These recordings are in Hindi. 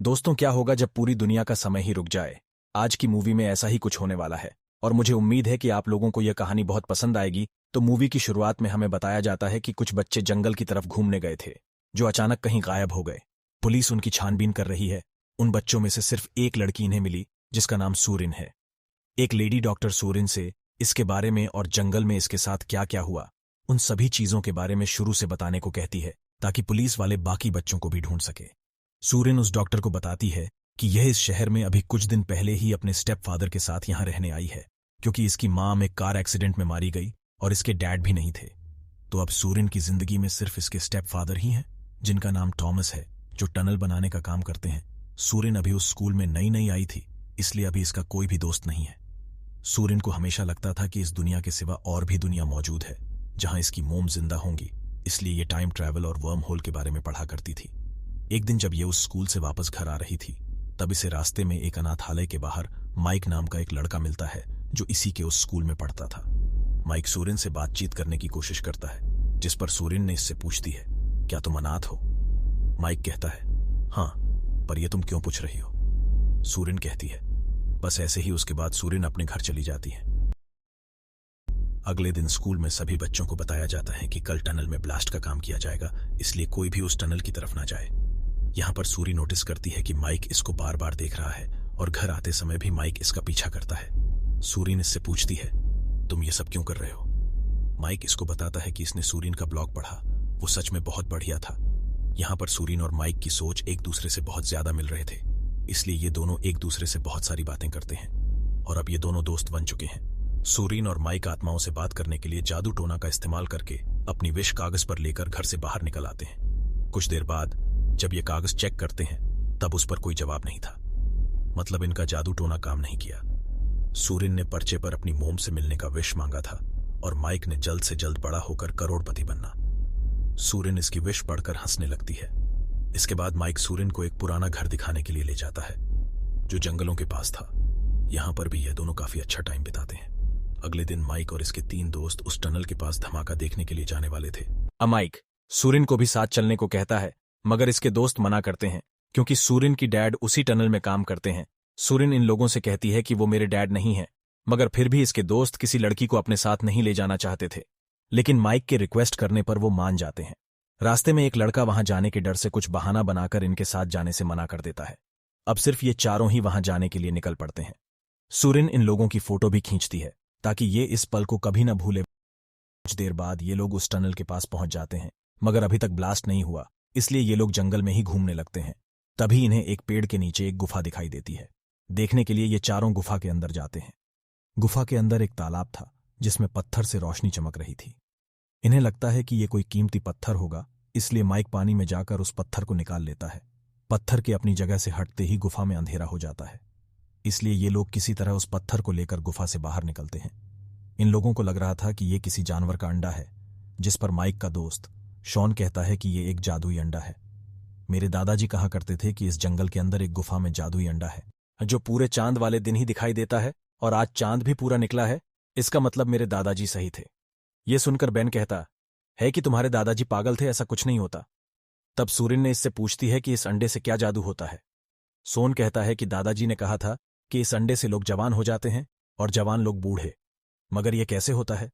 दोस्तों, क्या होगा जब पूरी दुनिया का समय ही रुक जाए। आज की मूवी में ऐसा ही कुछ होने वाला है और मुझे उम्मीद है कि आप लोगों को यह कहानी बहुत पसंद आएगी। तो मूवी की शुरुआत में हमें बताया जाता है कि कुछ बच्चे जंगल की तरफ घूमने गए थे, जो अचानक कहीं गायब हो गए। पुलिस उनकी छानबीन कर रही है। उन बच्चों में से सिर्फ एक लड़की इन्हें मिली, जिसका नाम सूरिन है। एक लेडी डॉक्टर सूरिन से इसके बारे में और जंगल में इसके साथ क्या क्या हुआ, उन सभी चीजों के बारे में शुरू से बताने को कहती है, ताकि पुलिस वाले बाकी बच्चों को भी ढूंढ सके। सूरिन उस डॉक्टर को बताती है कि यह इस शहर में अभी कुछ दिन पहले ही अपने स्टेप फादर के साथ यहां रहने आई है, क्योंकि इसकी मां में कार एक्सीडेंट में मारी गई और इसके डैड भी नहीं थे। तो अब सूरिन की जिंदगी में सिर्फ इसके स्टेप फादर ही हैं, जिनका नाम टॉमस है, जो टनल बनाने का काम करते हैं। सूरिन अभी उस स्कूल में नई नई आई थी, इसलिए अभी इसका कोई भी दोस्त नहीं है। सूरिन को हमेशा लगता था कि इस दुनिया के सिवा और भी दुनिया मौजूद है, जहां इसकी मोम जिंदा होंगी, इसलिए ये टाइम ट्रैवल और वर्म होल के बारे में पढ़ा करती थी। एक दिन जब ये उस स्कूल से वापस घर आ रही थी, तब इसे रास्ते में एक अनाथालय के बाहर माइक नाम का एक लड़का मिलता है, जो इसी के उस स्कूल में पढ़ता था। माइक सूरिन से बातचीत करने की कोशिश करता है, जिस पर सूरिन ने इससे पूछती है, क्या तुम अनाथ हो? माइक कहता है, हाँ, पर यह तुम क्यों पूछ रही हो? सूरिन कहती है, बस ऐसे ही। उसके बाद सूरिन अपने घर चली जाती है। अगले दिन स्कूल में सभी बच्चों को बताया जाता है कि कल टनल में ब्लास्ट का काम किया जाएगा, इसलिए कोई भी उस टनल की तरफ ना जाए। यहां पर सूरी नोटिस करती है कि माइक इसको बार बार देख रहा है और घर आते समय भी माइक इसका पीछा करता है। सूरीन इससे पूछती है, तुम ये सब क्यों कर रहे हो? माइक इसको बताता है कि इसने सूरीन का ब्लॉग पढ़ा, वो सच में बहुत बढ़िया था। यहां पर सूरीन और माइक की सोच एक दूसरे से बहुत ज्यादा मिल रहे थे, इसलिए ये दोनों एक दूसरे से बहुत सारी बातें करते हैं और अब ये दोनों दोस्त बन चुके हैं। सूरीन और माइक आत्माओं से बात करने के लिए जादू टोना का इस्तेमाल करके अपनी विश कागज पर लेकर घर से बाहर निकल आते हैं। कुछ देर बाद जब ये कागज चेक करते हैं, तब उस पर कोई जवाब नहीं था। मतलब इनका जादू टोना काम नहीं किया। सूरिन ने पर्चे पर अपनी मोम से मिलने का विश मांगा था और माइक ने जल्द से जल्द बड़ा होकर करोड़पति बनना। सूरिन इसकी विश पढ़कर हंसने लगती है। इसके बाद माइक सूरिन को एक पुराना घर दिखाने के लिए ले जाता है, जो जंगलों के पास था। यहां पर भी ये दोनों काफी अच्छा टाइम बिताते हैं। अगले दिन माइक और इसके 3 दोस्त उस टनल के पास धमाका देखने के लिए जाने वाले थे। माइक सूरिन को भी साथ चलने को कहता है, मगर इसके दोस्त मना करते हैं, क्योंकि सूरिन की डैड उसी टनल में काम करते हैं। सूरिन इन लोगों से कहती है कि वो मेरे डैड नहीं है, मगर फिर भी इसके दोस्त किसी लड़की को अपने साथ नहीं ले जाना चाहते थे। लेकिन माइक के रिक्वेस्ट करने पर वो मान जाते हैं। रास्ते में एक लड़का वहां जाने के डर से कुछ बहाना बनाकर इनके साथ जाने से मना कर देता है। अब सिर्फ ये चारों ही वहां जाने के लिए निकल पड़ते हैं। सूरिन इन लोगों की फोटो भी खींचती है, ताकि ये इस पल को कभी न भूले। कुछ देर बाद ये लोग उस टनल के पास पहुंच जाते हैं, मगर अभी तक ब्लास्ट नहीं हुआ, इसलिए ये लोग जंगल में ही घूमने लगते हैं। तभी इन्हें एक पेड़ के नीचे एक गुफा दिखाई देती है। देखने के लिए ये चारों गुफा के अंदर जाते हैं। गुफा के अंदर एक तालाब था, जिसमें पत्थर से रोशनी चमक रही थी। इन्हें लगता है कि ये कोई कीमती पत्थर होगा, इसलिए माइक पानी में जाकर उस पत्थर को निकाल लेता है। पत्थर के अपनी जगह से हटते ही गुफा में अंधेरा हो जाता है, इसलिए ये लोग किसी तरह उस पत्थर को लेकर गुफा से बाहर निकलते हैं। इन लोगों को लग रहा था कि ये किसी जानवर का अंडा है, जिस पर माइक का दोस्त शॉन कहता है कि ये एक जादुई अंडा है। मेरे दादाजी कहा करते थे कि इस जंगल के अंदर एक गुफा में जादुई अंडा है, जो पूरे चांद वाले दिन ही दिखाई देता है, और आज चांद भी पूरा निकला है। इसका मतलब मेरे दादाजी सही थे। ये सुनकर बेन कहता है कि तुम्हारे दादाजी पागल थे, ऐसा कुछ नहीं होता। तब सूरिन ने इससे पूछती है कि इस अंडे से क्या जादू होता है। सोन कहता है कि दादाजी ने कहा था कि इस अंडे से लोग जवान हो जाते हैं और जवान लोग बूढ़े, मगर यह कैसे होता है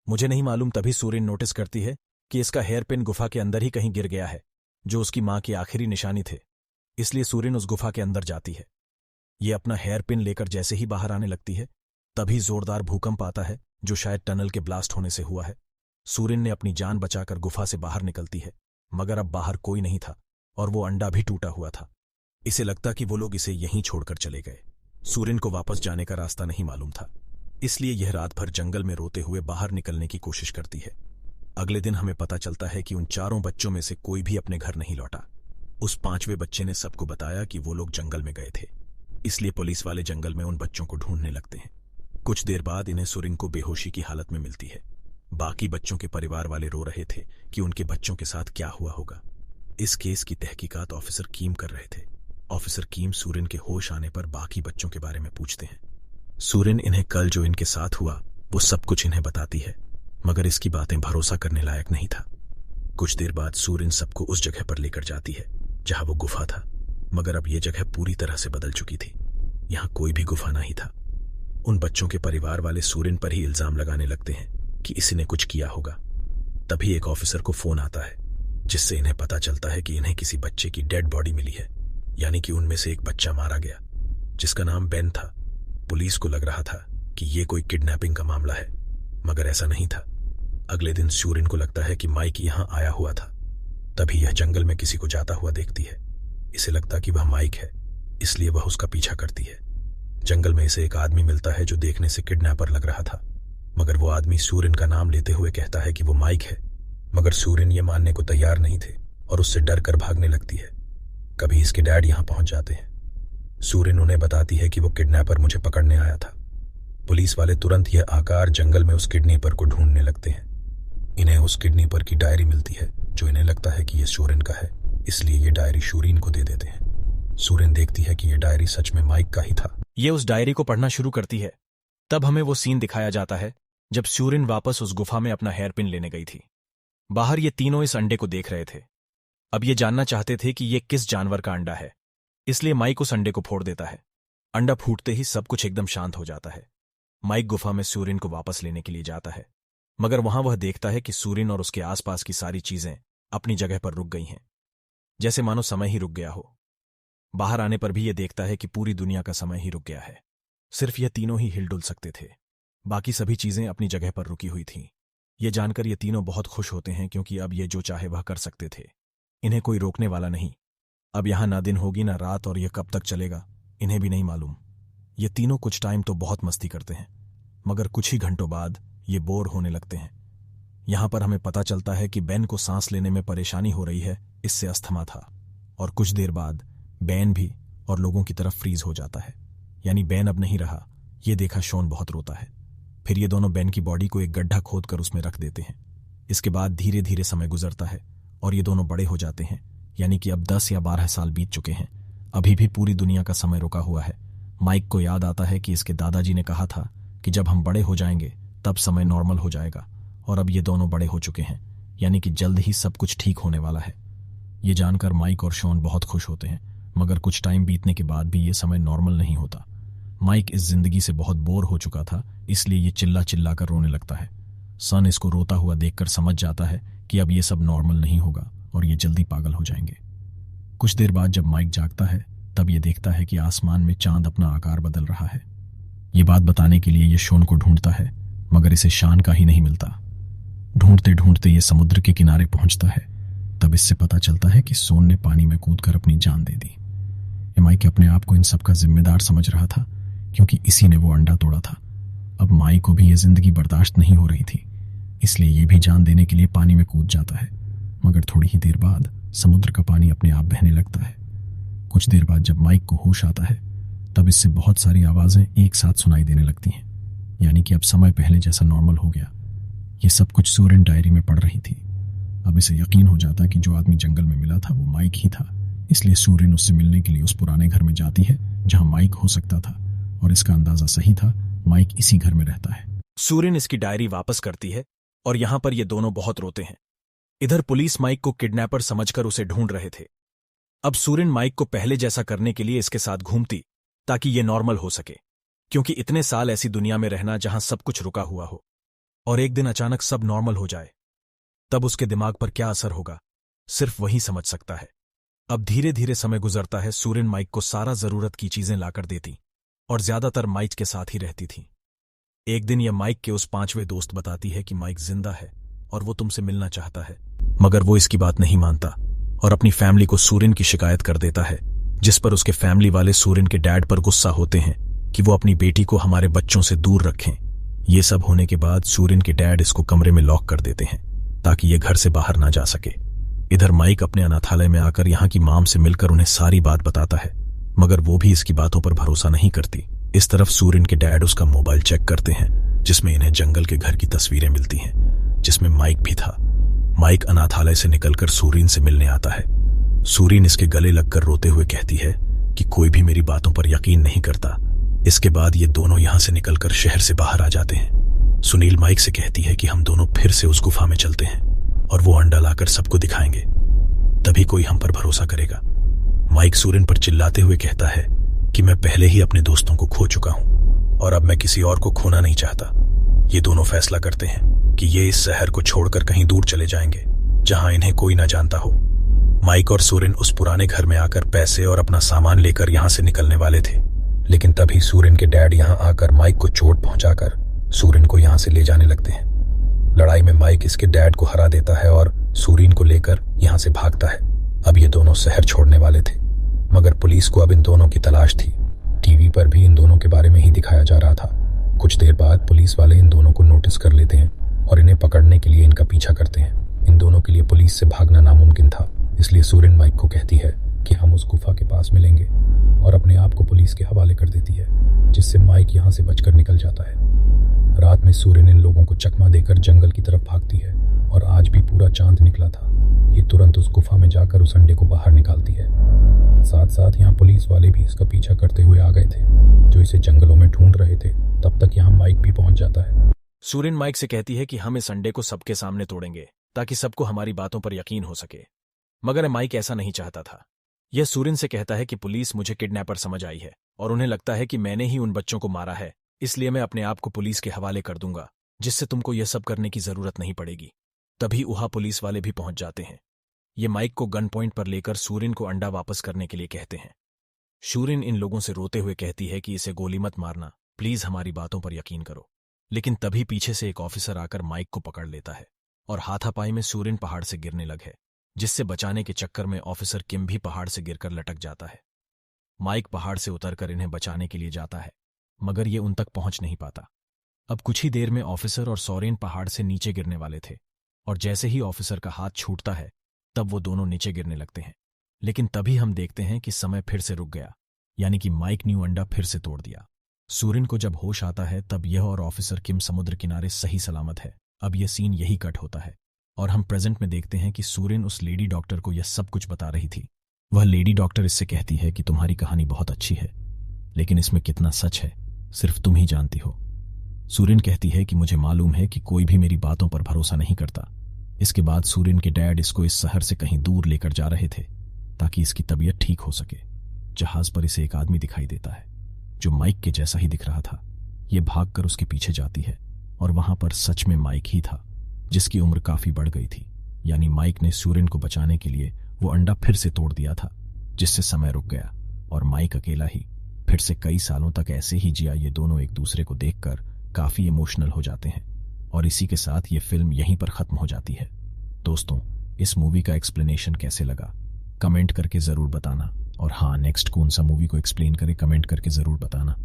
मुझे नहीं मालूम। तभी सूरिन नोटिस करती है कि इसका हेयर पिन गुफा के अंदर ही कहीं गिर गया है, जो उसकी मां की आखिरी निशानी थे। इसलिए सूरिन उस गुफा के अंदर जाती है। ये अपना हेयर पिन लेकर जैसे ही बाहर आने लगती है, तभी जोरदार भूकंप आता है, जो शायद टनल के ब्लास्ट होने से हुआ है। सूरिन ने अपनी जान बचाकर गुफा से बाहर निकलती है, मगर अब बाहर कोई नहीं था और वो अंडा भी टूटा हुआ था। इसे लगता कि वो लोग इसे यहीं छोड़कर चले गए। सूरिन को वापस जाने का रास्ता नहीं मालूम था, इसलिए यह रात भर जंगल में रोते हुए बाहर निकलने की कोशिश करती है। अगले दिन हमें पता चलता है कि उन चारों बच्चों में से कोई भी अपने घर नहीं लौटा। उस 5वें बच्चे ने सबको बताया कि वो लोग जंगल में गए थे, इसलिए पुलिस वाले जंगल में उन बच्चों को ढूंढने लगते हैं। कुछ देर बाद इन्हें सूरिन को बेहोशी की हालत में मिलती है। बाकी बच्चों के परिवार वाले रो रहे थे कि उनके बच्चों के साथ क्या हुआ होगा। इस केस की तहकीकात ऑफिसर कीम कर रहे थे। ऑफिसर कीम सूरिन के होश आने पर बाकी बच्चों के बारे में पूछते हैं। सूरिन इन्हें कल जो इनके साथ हुआ वो सब कुछ इन्हें बताती है, मगर इसकी बातें भरोसा करने लायक नहीं था। कुछ देर बाद सूरिन सबको उस जगह पर लेकर जाती है जहां वो गुफा था। मगर अब यह जगह पूरी तरह से बदल चुकी थी। यहां कोई भी गुफा नहीं था। उन बच्चों के परिवार वाले सूरिन पर ही इल्जाम लगाने लगते हैं कि इसी ने कुछ किया होगा। तभी एक ऑफिसर को फोन आता है, जिससे इन्हें पता चलता है कि इन्हें किसी बच्चे की डेड बॉडी मिली है, यानी कि उनमें से एक बच्चा मारा गया, जिसका नाम बेन था। पुलिस को लग रहा था कि यह कोई किडनैपिंग का मामला है, मगर ऐसा नहीं था। अगले दिन सूरिन को लगता है कि माइक यहां आया हुआ था। तभी यह जंगल में किसी को जाता हुआ देखती है। इसे लगता कि वह माइक है, इसलिए वह उसका पीछा करती है। जंगल में इसे एक आदमी मिलता है जो देखने से किडनैपर लग रहा था, मगर वो आदमी सूरिन का नाम लेते हुए कहता है कि वो माइक है। मगर सूरिन ये मानने को तैयार नहीं थे और उससे डर कर भागने लगती है। कभी इसके डैड यहां पहुंच जाते हैं। सूरिन उन्हें बताती है कि वो किडनैपर मुझे पकड़ने आया था। पुलिस वाले तुरंत यह आकार जंगल में उस किडनैपर को ढूंढने लगते हैं। इन्हें उस किडनैपर की डायरी मिलती है, जो इन्हें लगता है कि यह सूरिन का है, इसलिए ये डायरी सूरिन को दे देते हैं। सूरिन देखती है कि यह डायरी सच में माइक का ही था। ये उस डायरी को पढ़ना शुरू करती है। तब हमें वो सीन दिखाया जाता है जब सूरिन वापस उस गुफा में अपना हेयरपिन लेने गई थी। बाहर ये तीनों इस अंडे को देख रहे थे। अब ये जानना चाहते थे कि ये किस जानवर का अंडा है, इसलिए माइक उस अंडे को फोड़ देता है। अंडा फूटते ही सब कुछ एकदम शांत हो जाता है। माइक गुफा में सूरिन को वापस लेने के लिए जाता है, मगर वहां वह देखता है कि सूरिन और उसके आसपास की सारी चीजें अपनी जगह पर रुक गई हैं, जैसे मानो समय ही रुक गया हो। बाहर आने पर भी यह देखता है कि पूरी दुनिया का समय ही रुक गया है। सिर्फ यह तीनों ही हिलडुल सकते थे, बाकी सभी चीजें अपनी जगह पर रुकी हुई थीं। ये जानकर ये तीनों बहुत खुश होते हैं, क्योंकि अब ये जो चाहे वह कर सकते थे। इन्हें कोई रोकने वाला नहीं। अब यहां ना दिन होगी ना रात, और यह कब तक चलेगा इन्हें भी नहीं मालूम। ये तीनों कुछ टाइम तो बहुत मस्ती करते हैं, मगर कुछ ही घंटों बाद ये बोर होने लगते हैं। यहां पर हमें पता चलता है कि बेन को सांस लेने में परेशानी हो रही है, इससे अस्थमा था। और कुछ देर बाद बेन भी और लोगों की तरफ फ्रीज हो जाता है, यानी बेन अब नहीं रहा। ये देखा शॉन बहुत रोता है। फिर ये दोनों बेन की बॉडी को एक गड्ढा खोदकर उसमें रख देते हैं। इसके बाद धीरे धीरे समय गुजरता है और ये दोनों बड़े हो जाते हैं, यानी कि अब 10 या 12 साल बीत चुके हैं। अभी भी पूरी दुनिया का समय रुका हुआ है। माइक को याद आता है कि इसके दादाजी ने कहा था कि जब हम बड़े हो जाएंगे तब समय नॉर्मल हो जाएगा, और अब ये दोनों बड़े हो चुके हैं, यानी कि जल्द ही सब कुछ ठीक होने वाला है। ये जानकर माइक और शॉन बहुत खुश होते हैं, मगर कुछ टाइम बीतने के बाद भी ये समय नॉर्मल नहीं होता। माइक इस जिंदगी से बहुत बोर हो चुका था, इसलिए ये चिल्ला चिल्ला कर रोने लगता है। सन इसको रोता हुआ देखकर समझ जाता है कि अब ये सब नॉर्मल नहीं होगा और ये जल्दी पागल हो जाएंगे। कुछ देर बाद जब माइक जागता है, तब ये देखता है कि आसमान में चांद अपना आकार बदल रहा है। ये बात बताने के लिए ये शॉन को ढूंढता है, मगर इसे शान का ही नहीं मिलता। ढूंढते ढूंढते ये समुद्र के किनारे पहुंचता है। तब इससे पता चलता है कि सोन ने पानी में कूदकर अपनी जान दे दी। माइक अपने आप को इन सब का जिम्मेदार समझ रहा था, क्योंकि इसी ने वो अंडा तोड़ा था। अब माइक को भी ये जिंदगी बर्दाश्त नहीं हो रही थी, इसलिए ये भी जान देने के लिए पानी में कूद जाता है। मगर थोड़ी ही देर बाद समुद्र का पानी अपने आप बहने लगता है। कुछ देर बाद जब माइक को होश आता है, तब इससे बहुत सारी आवाजें एक साथ सुनाई देने लगती हैं, यानी कि अब समय पहले जैसा नॉर्मल हो गया। ये सब कुछ सूरिन डायरी में पढ़ रही थी। अब इसे यकीन हो जाता कि जो आदमी जंगल में मिला था वो माइक ही था, इसलिए सूरिन उससे मिलने के लिए उस पुराने घर में जाती है जहां माइक हो सकता था, और इसका अंदाजा सही था, माइक इसी घर में रहता है। सूरिन इसकी डायरी वापस करती है और यहां पर ये दोनों बहुत रोते हैं। इधर पुलिस माइक को किडनैपर समझकर उसे ढूंढ रहे थे। अब सूरिन माइक को पहले जैसा करने के लिए इसके साथ घूमती, ताकि ये नॉर्मल हो सके, क्योंकि इतने साल ऐसी दुनिया में रहना जहां सब कुछ रुका हुआ हो और एक दिन अचानक सब नॉर्मल हो जाए, तब उसके दिमाग पर क्या असर होगा सिर्फ वही समझ सकता है। अब धीरे धीरे समय गुजरता है। सूरिन माइक को सारा जरूरत की चीजें लाकर देती और ज्यादातर माइक के साथ ही रहती थी। एक दिन यह माइक के उस 5वें दोस्त बताती है कि माइक जिंदा है और वो तुमसे मिलना चाहता है, मगर वो इसकी बात नहीं मानता और अपनी फैमिली को सूरिन की शिकायत कर देता है, जिस पर उसके फैमिली वाले सूरिन के डैड पर गुस्सा होते हैं कि वो अपनी बेटी को हमारे बच्चों से दूर रखें। ये सब होने के बाद सूरिन के डैड इसको कमरे में लॉक कर देते हैं ताकि ये घर से बाहर ना जा सके। इधर माइक अपने अनाथालय में आकर यहाँ की माम से मिलकर उन्हें सारी बात बताता है, मगर वो भी इसकी बातों पर भरोसा नहीं करती। इस तरफ सूरिन के डैड उसका मोबाइल चेक करते हैं, जिसमें इन्हें जंगल के घर की तस्वीरें मिलती हैं, जिसमें माइक भी था। माइक अनाथालय से निकलकर सूरिन से मिलने आता है। सूरिन इसके गले लगकर रोते हुए कहती है कि कोई भी मेरी बातों पर यकीन नहीं करता। इसके बाद ये दोनों यहां से निकलकर शहर से बाहर आ जाते हैं। सुनील माइक से कहती है कि हम दोनों फिर से उस गुफा में चलते हैं और वो अंडा लाकर सबको दिखाएंगे, तभी कोई हम पर भरोसा करेगा। माइक सूरन पर चिल्लाते हुए कहता है कि मैं पहले ही अपने दोस्तों को खो चुका हूं और अब मैं किसी और को खोना नहीं चाहता। ये दोनों फैसला करते हैं कि ये इस शहर को छोड़कर कहीं दूर चले जाएंगे जहां इन्हें कोई ना जानता हो। माइक और सूरन उस पुराने घर में आकर पैसे और अपना सामान लेकर यहां से निकलने वाले थे, लेकिन तभी सूरन के डैड यहां आकर माइक को चोट पहुंचाकर सूरन को यहां से ले जाने लगते हैं। लड़ाई में माइक इसके डैड को हरा देता है और सूरन को लेकर यहां से भागता है। अब ये दोनों शहर छोड़ने वाले थे, मगर पुलिस को अब इन दोनों की तलाश थी। टीवी पर भी इन दोनों के बारे में ही दिखाया जा रहा था। कुछ देर बाद पुलिस वाले इन दोनों को नोटिस कर लेते हैं और इन्हें पकड़ने के लिए इनका पीछा करते हैं। इन दोनों के लिए पुलिस से भागना नामुमकिन था, इसलिए सूरन माइक को कहती है कि हम उस गुफा के पास मिलेंगे और अपने आप को पुलिस के हवाले कर देती है, जिससे माइक यहाँ से बचकर निकल जाता है। रात में सूरन इन लोगों को चकमा देकर जंगल की तरफ भागती है और आज भी पूरा चांद निकला था। ये तुरंत उस गुफा में जाकर उस अंडे को बाहर निकालती है। साथ साथ यहाँ पुलिस वाले भी इसका पीछा करते हुए आ गए थे, जो इसे जंगलों में ढूंढ रहे थे। तब तक यहाँ माइक भी पहुंच जाता है। सूरन माइक से कहती है कि हम इस अंडे को सबके सामने तोड़ेंगे ताकि सबको हमारी बातों पर यकीन हो सके, मगर माइक ऐसा नहीं चाहता था। यह सूरन से कहता है कि पुलिस मुझे किडनैपर समझ आई है और उन्हें लगता है कि मैंने ही उन बच्चों को मारा है, इसलिए मैं अपने आप को पुलिस के हवाले कर दूंगा, जिससे तुमको यह सब करने की जरूरत नहीं पड़ेगी। तभी वहां पुलिस वाले भी पहुंच जाते हैं। ये माइक को गन पॉइंट पर लेकर सूरन को अंडा वापस करने के लिए कहते हैं। सूरन इन लोगों से रोते हुए कहती है कि इसे गोली मत मारना, प्लीज हमारी बातों पर यकीन करो। लेकिन तभी पीछे से एक ऑफिसर आकर माइक को पकड़ लेता है और हाथापाई में सूरन पहाड़ से गिरने लगे, जिससे बचाने के चक्कर में ऑफिसर किम भी पहाड़ से गिरकर लटक जाता है। माइक पहाड़ से उतरकर इन्हें बचाने के लिए जाता है, मगर ये उन तक पहुंच नहीं पाता। अब कुछ ही देर में ऑफिसर और सोरेन पहाड़ से नीचे गिरने वाले थे और जैसे ही ऑफिसर का हाथ छूटता है तब वो दोनों नीचे गिरने लगते हैं। लेकिन तभी हम देखते हैं कि समय फिर से रुक गया, यानी कि माइक ने अंडा फिर से तोड़ दिया। सूरन को जब होश आता है तब यह और ऑफिसर किम समुद्र किनारे सही सलामत है। अब यह सीन यही कट होता है और हम प्रेजेंट में देखते हैं कि सूरन उस लेडी डॉक्टर को यह सब कुछ बता रही थी। वह लेडी डॉक्टर इससे कहती है कि तुम्हारी कहानी बहुत अच्छी है, लेकिन इसमें कितना सच है सिर्फ तुम ही जानती हो। सूरन कहती है कि मुझे मालूम है कि कोई भी मेरी बातों पर भरोसा नहीं करता। इसके बाद सूरन के डैड इसको इस शहर से कहीं दूर लेकर जा रहे थे ताकि इसकी तबीयत ठीक हो सके। जहाज पर इसे एक आदमी दिखाई देता है जो माइक के जैसा ही दिख रहा था। ये भागकर उसके पीछे जाती है और वहां पर सच में माइक ही था, जिसकी उम्र काफी बढ़ गई थी। यानी माइक ने सूरन को बचाने के लिए वो अंडा फिर से तोड़ दिया था, जिससे समय रुक गया और माइक अकेला ही फिर से कई सालों तक ऐसे ही जिया। ये दोनों एक दूसरे को देखकर काफी इमोशनल हो जाते हैं और इसी के साथ ये फिल्म यहीं पर खत्म हो जाती है। दोस्तों, इस मूवी का एक्सप्लेनेशन कैसे लगा कमेंट करके जरूर बताना, और हाँ, नेक्स्ट कौन सा मूवी को एक्सप्लेन करे कमेंट करके जरूर बताना।